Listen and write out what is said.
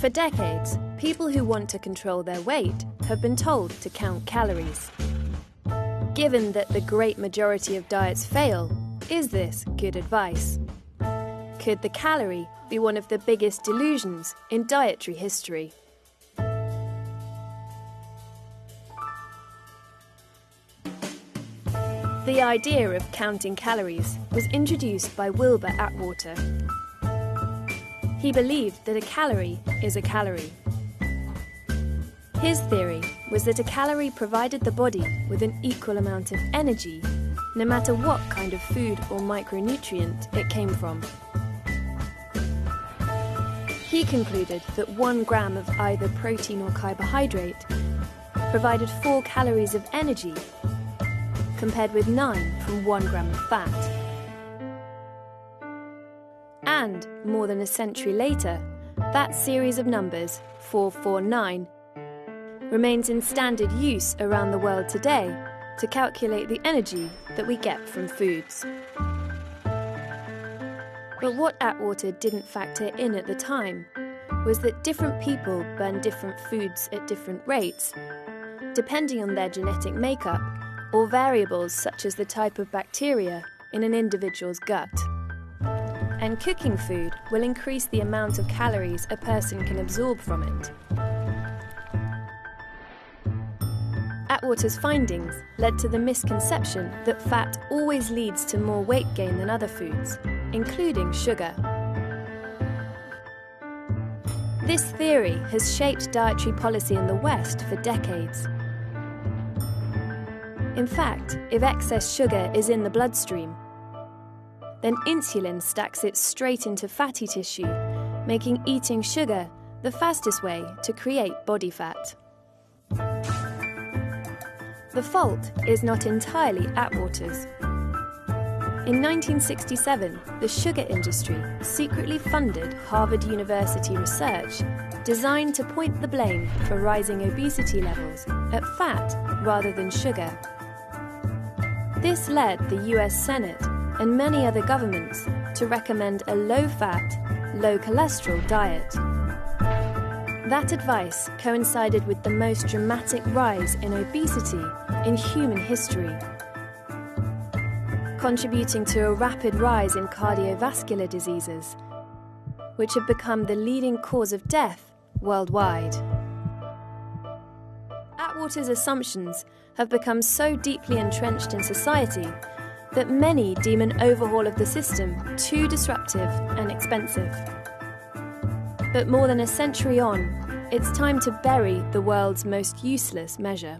For decades, people who want to control their weight have been told to count calories. Given that the great majority of diets fail, is this good advice? Could the calorie be one of the biggest delusions in dietary history? The idea of counting calories was introduced by Wilbur Atwater. He believed that a calorie is a calorie. His theory was that a calorie provided the body with an equal amount of energy, no matter what kind of food or micronutrient it came from. He concluded that 1 gram of either protein or carbohydrate provided 4 calories of energy, compared with 9 from 1 gram of fat. And, more than a century later, that series of numbers, 449, remains in standard use around the world today to calculate the energy that we get from foods. But what Atwater didn't factor in at the time was that different people burn different foods at different rates, depending on their genetic makeup or variables such as the type of bacteria in an individual's gut. And cooking food will increase the amount of calories a person can absorb from it. Atwater's findings led to the misconception that fat always leads to more weight gain than other foods, including sugar. This theory has shaped dietary policy in the West for decades. In fact, if excess sugar is in the bloodstream, then insulin stacks it straight into fatty tissue, making eating sugar the fastest way to create body fat. The fault is not entirely Atwater's. In 1967, the sugar industry secretly funded Harvard University research designed to point the blame for rising obesity levels at fat rather than sugar. This led the US Senate and many other governments to recommend a low-fat, low-cholesterol diet. That advice coincided with the most dramatic rise in obesity in human history, contributing to a rapid rise in cardiovascular diseases, which have become the leading cause of death worldwide. Atwater's assumptions have become so deeply entrenched in society that many deem an overhaul of the system too disruptive and expensive. But more than a century on, it's time to bury the world's most useless measure.